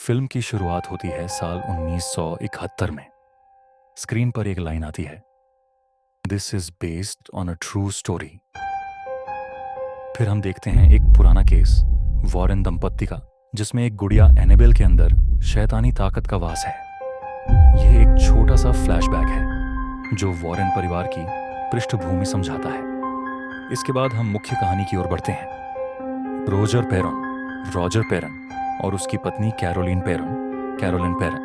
Film की शुरुआत होती है साल 1971 में। स्क्रीन पर एक लाइन आती है, this is based on a true story. फिर हम देखते हैं एक पुराना केस, वॉरेन दंपत्ति का, जिसमें एक गुड़िया एनेबेल के अंदर शैतानी ताकत का वास है। यह एक छोटा सा फ्लैशबैक है जो वॉरेन परिवार की पृष्ठभूमि समझाता है। इसके बाद हम मुख्य कहानी की ओर बढ़ते हैं। रॉजर पेरन और उसकी पत्नी कैरोलिन पेरन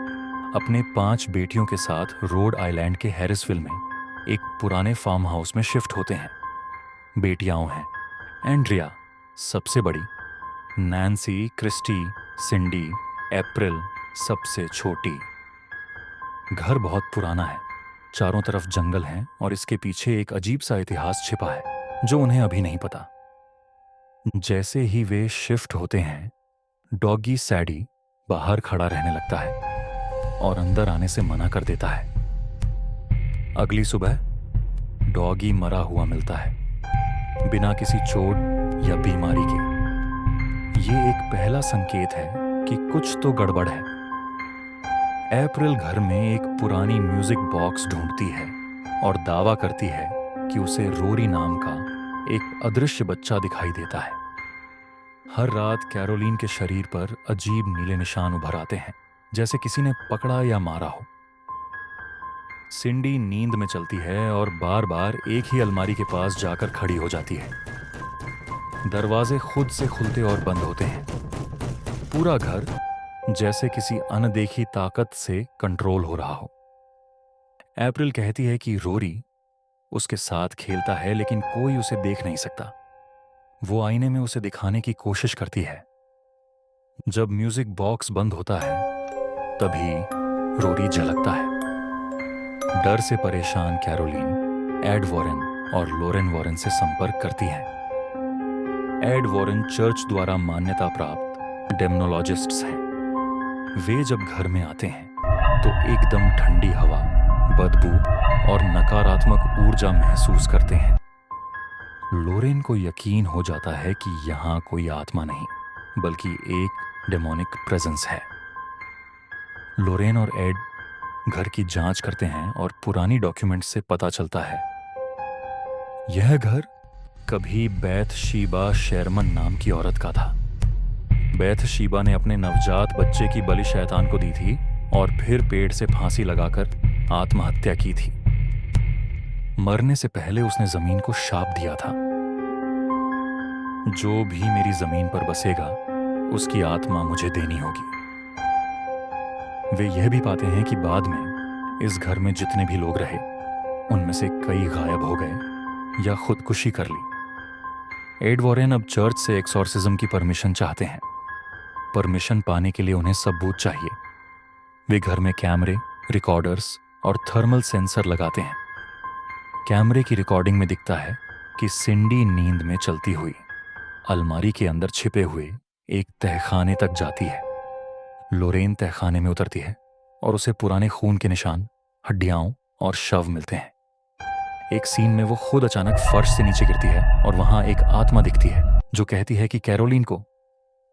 अपने 5 बेटियों के साथ रोड आइलैंड के हैरिसविल में एक पुराने फार्म हाउस में शिफ्ट होते हैं। बेटियां हैं एंड्रिया सबसे बड़ी, नैन्सी, क्रिस्टी, सिंडी, अप्रैल सबसे छोटी। घर बहुत पुराना है, चारों तरफ जंगल हैं और इसके पीछे एक अजीब सा इतिहास छिपा है जो उन्हें अभी नहीं पता। जैसे ही वे शिफ्ट होते हैं, डॉगी सैडी बाहर खड़ा रहने लगता है और अंदर आने से मना कर देता है। अगली सुबह डॉगी मरा हुआ मिलता है, बिना किसी चोट या बीमारी के। ये एक पहला संकेत है कि कुछ तो गड़बड़ है। अप्रैल घर में एक पुरानी म्यूजिक बॉक्स ढूंढती है और दावा करती है कि उसे रोरी नाम का एक अदृश्य बच्चा दिखाई देता है। हर रात कैरोलिन के शरीर पर अजीब नीले निशान उभर आते हैं, जैसे किसी ने पकड़ा या मारा हो। सिंडी नींद में चलती है और बार बार एक ही अलमारी के पास जाकर खड़ी हो जाती है। दरवाजे खुद से खुलते और बंद होते हैं। पूरा घर जैसे किसी अनदेखी ताकत से कंट्रोल हो रहा हो। अप्रैल कहती है कि रोरी उसके साथ खेलता है, लेकिन कोई उसे देख नहीं सकता। वो आईने में उसे दिखाने की कोशिश करती है। जब म्यूजिक बॉक्स बंद होता है, तभी रोरी झलकता है। डर से परेशान कैरोलिन एड वॉरेन और लोरेन वॉरेन से संपर्क करती है। एड वॉरेन चर्च द्वारा मान्यता प्राप्त डेमनोलॉजिस्ट्स हैं। वे जब घर में आते हैं तो एकदम ठंडी हवा, बदबू और नकारात्मक ऊर्जा महसूस करते हैं। लोरेन को यकीन हो जाता है कि यहां कोई आत्मा नहीं, बल्कि एक डेमोनिक प्रेजेंस है। लोरेन और एड घर की जांच करते हैं और पुरानी डॉक्यूमेंट से पता चलता है यह घर कभी बैथ शीबा शेरमन नाम की औरत का था। बैथ शीबा ने अपने नवजात बच्चे की बलि शैतान को दी थी और फिर पेड़ से फांसी लगाकर आत्महत्या की थी। मरने से पहले उसने जमीन को शाप दिया था, जो भी मेरी जमीन पर बसेगा उसकी आत्मा मुझे देनी होगी। वे यह भी पाते हैं कि बाद में इस घर में जितने भी लोग रहे, उनमें से कई गायब हो गए या खुदकुशी कर ली। एड वॉरेन अब चर्च से एक्सॉर्सिज्म की परमिशन चाहते हैं। परमिशन पाने के लिए उन्हें सबूत चाहिए। वे घर में कैमरे, रिकॉर्डर्स और थर्मल सेंसर लगाते हैं। कैमरे की रिकॉर्डिंग में दिखता है कि सिंडी नींद में चलती हुई अलमारी के अंदर छिपे हुए एक तहखाने तक जाती है। लोरेन तहखाने में उतरती है और उसे पुराने खून के निशान, हड्डियां और शव मिलते हैं। एक सीन में वो खुद अचानक फर्श से नीचे गिरती है और वहां एक आत्मा दिखती है जो कहती है कि कैरोलिन को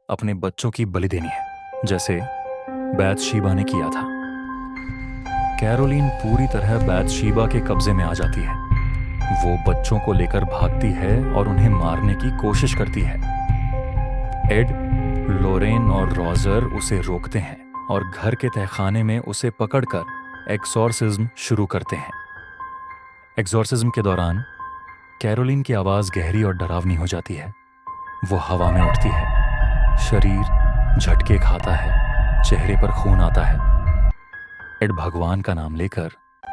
अपने बच्चों की बलि देनी है, जैसे बैथशीबा ने किया था। कैरोलिन पूरी तरह बैथशीबा के कब्जे में आ जाती है। वो बच्चों को लेकर भागती है और उन्हें मारने की कोशिश करती है। एड, लोरेन और रॉजर उसे रोकते हैं और घर के तहखाने में उसे पकड़कर एक्सॉर्सिज्म शुरू करते हैं। एक्सॉर्सिज्म के दौरान कैरोलिन की आवाज गहरी और डरावनी हो जाती है। वो हवा में उठती है, शरीर झटके खाता है, चेहरे पर खून आता है। एड भगवान का नाम लेकर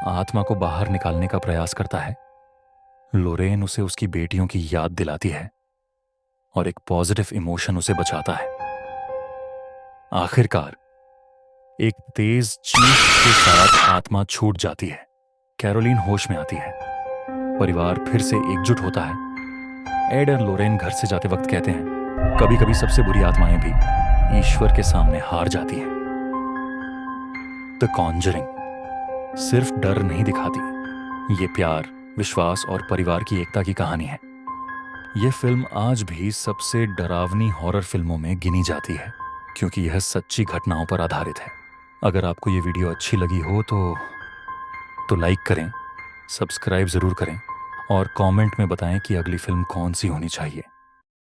आत्मा को बाहर निकालने का प्रयास करता है। लोरेन उसे उसकी बेटियों की याद दिलाती है और एक पॉजिटिव इमोशन उसे बचाता है। आखिरकार एक तेज चीख के साथ आत्मा छूट जाती है। कैरोलिन होश में आती है। परिवार फिर से एकजुट होता है। एड और लोरेन घर से जाते वक्त कहते हैं, कभी कभी सबसे बुरी आत्माएं भी ईश्वर के सामने हार जाती हैं। द कॉन्जरिंग सिर्फ डर नहीं दिखाती, ये प्यार, विश्वास और परिवार की एकता की कहानी है। यह फिल्म आज भी सबसे डरावनी हॉरर फिल्मों में गिनी जाती है। क्योंकि यह सच्ची घटनाओं पर आधारित है। अगर आपको ये वीडियो अच्छी लगी हो तो लाइक करें, सब्सक्राइब ज़रूर करें और कमेंट में बताएं कि अगली फिल्म कौन सी होनी चाहिए।